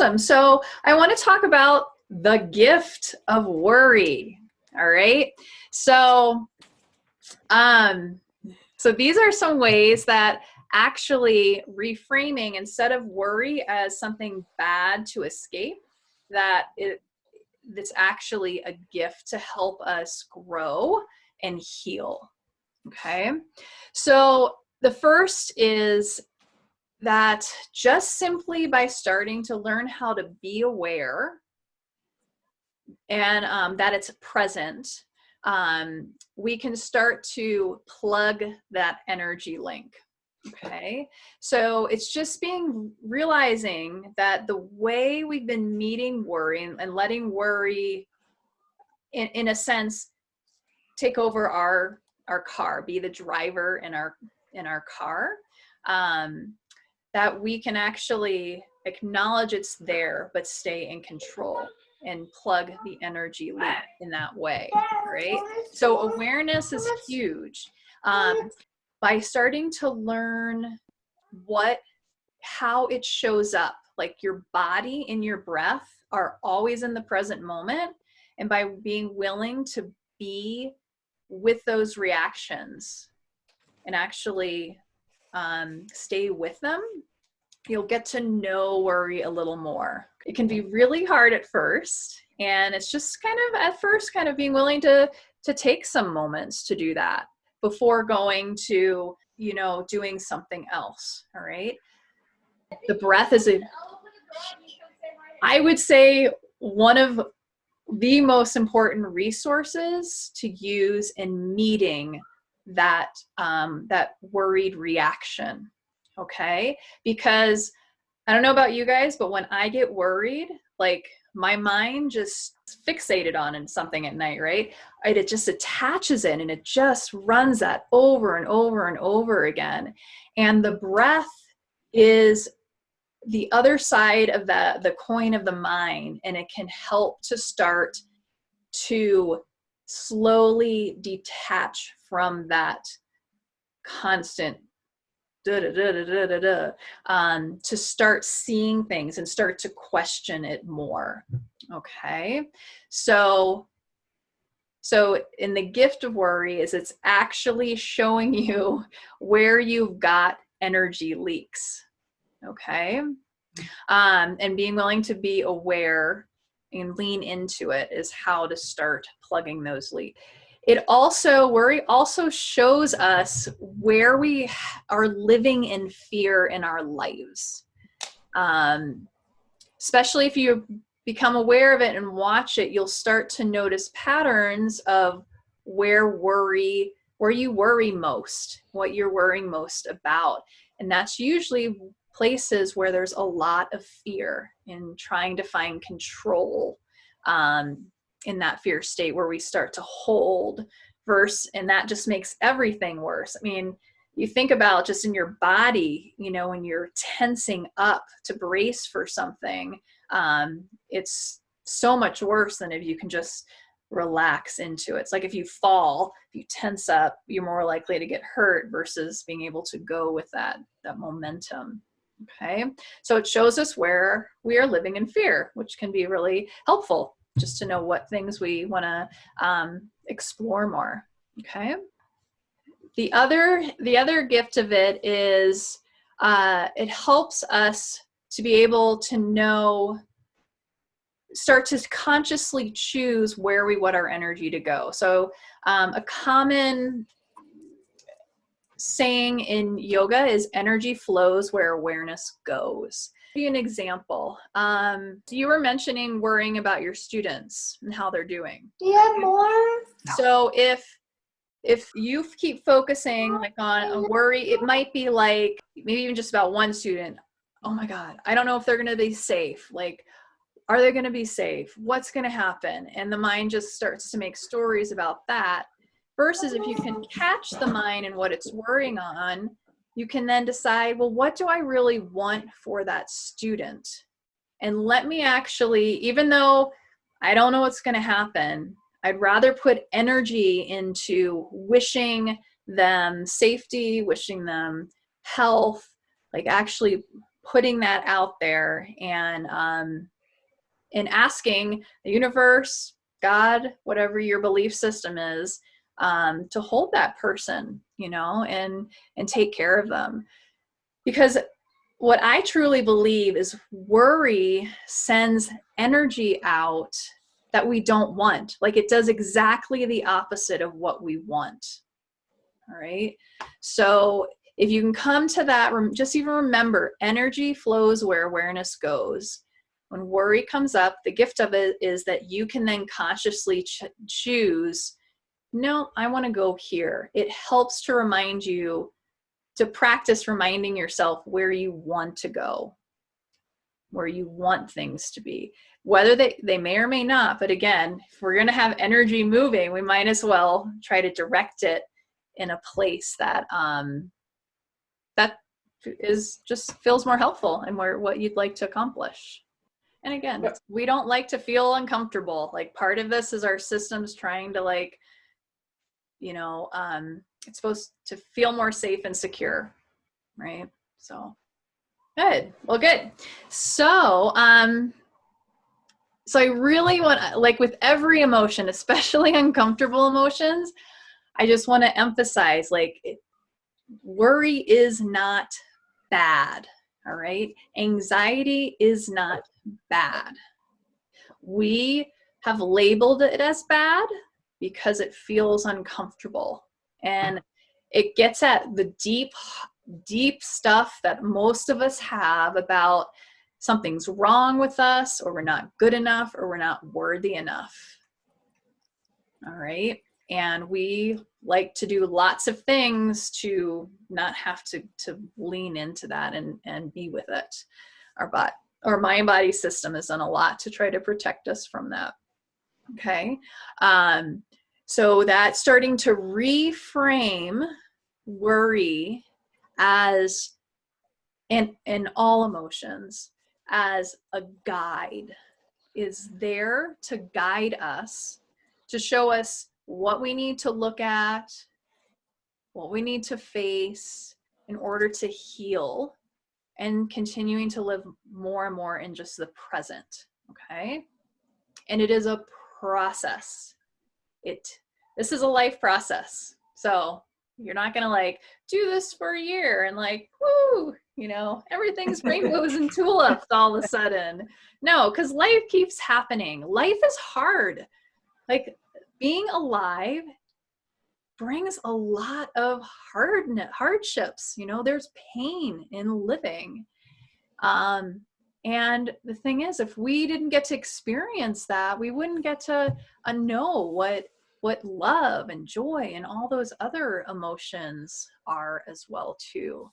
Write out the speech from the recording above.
Awesome. So I want to talk about the gift of worry. All right. So, so these are some ways that actually reframing, instead of worry as something bad to escape, it's actually a gift to help us grow and heal. Okay. So the first is that just simply by starting to learn how to be aware and that it's present, we can start to plug that energy link. Okay, so it's just realizing that the way we've been meeting worry and letting worry, in a sense, take over our car, be the driver in our car, that we can actually acknowledge it's there, but stay in control and plug the energy loop in that way, right? So awareness is huge. By starting to learn how it shows up, like your body and your breath are always in the present moment, and by being willing to be with those reactions and actually stay with them, you'll get to know worry a little more. It can be really hard at first, and it's just kind of being willing to take some moments to do that before going to, doing something else. All right. The breath is I would say, one of the most important resources to use in meeting that worried reaction. Okay, because I don't know about you guys, but when I get worried, like my mind just fixated on something at night, right? It just attaches it and it just runs that over and over and over again. And the breath is the other side of the coin of the mind, and it can help to start to slowly detach from that constant to start seeing things and start to question it more. Okay, so in the gift of worry is it's actually showing you where you've got energy leaks. Okay, and being willing to be aware and lean into it is how to start plugging those leaks. Worry also shows us where we are living in fear in our lives. Especially if you become aware of it and watch it, you'll start to notice patterns of where you worry most, what you're worrying most about. And that's usually places where there's a lot of fear in trying to find control, in that fear state where we start to hold and that just makes everything worse. I mean, you think about just in your body, when you're tensing up to brace for something, it's so much worse than if you can just relax into it. It's like if you fall, if you tense up, you're more likely to get hurt versus being able to go with that momentum. Okay, so it shows us where we are living in fear, which can be really helpful just to know what things we want to explore more. Okay, the other gift of it is it helps us to be able to start to consciously choose where we want our energy to go. So a common saying in yoga is energy flows where awareness goes. I'll give you an example. You were mentioning worrying about your students and how they're doing. Yeah, more. So if you keep focusing on a worry, it might be like maybe even just about one student. Oh my God, I don't know if they're going to be safe. Like, are they going to be safe? What's going to happen? And the mind just starts to make stories about that. Versus if you can catch the mind and what it's worrying on, you can then decide, well, what do I really want for that student? And let me actually, even though I don't know what's going to happen, I'd rather put energy into wishing them safety, wishing them health, like actually putting that out there and asking the universe, God, whatever your belief system is, to hold that person, you know, and take care of them. Because what I truly believe is worry sends energy out that we don't want. Like it does exactly the opposite of what we want. All right. So if you can come to that, just even remember, energy flows where awareness goes. When worry comes up, the gift of it is that you can then consciously choose, no, I want to go here. It helps to remind you, to practice reminding yourself where you want to go, where you want things to be, whether they may or may not. But again, if we're going to have energy moving, we might as well try to direct it in a place that that is just feels more helpful and where what you'd like to accomplish. And again, we don't like to feel uncomfortable. Like part of this is our systems trying to, like, you know, it's supposed to feel more safe and secure, right? So good. Well, good. So so I really want, like with every emotion, especially uncomfortable emotions, I just want to emphasize, like, worry is not bad. All right. Anxiety is not bad. We have labeled it as bad because it feels uncomfortable. And it gets at the deep, deep stuff that most of us have about something's wrong with us, or we're not good enough, or we're not worthy enough. All right. And we like to do lots of things to not have to lean into that and be with it. Our mind body system has done a lot to try to protect us from that. Okay. So that's starting to reframe worry as, in all emotions, as a guide, is there to guide us, to show us what we need to look at, what we need to face in order to heal, and continuing to live more and more in just the present. Okay. And it is a process. This is a life process. So you're not going to like do this for a year and like, whoo, you know, everything's rainbows and tulips all of a sudden. No, because life keeps happening. Life is hard. Like being alive brings a lot of hardships. You know, there's pain in living. And the thing is, if we didn't get to experience that, we wouldn't get to know what love and joy and all those other emotions are as well too.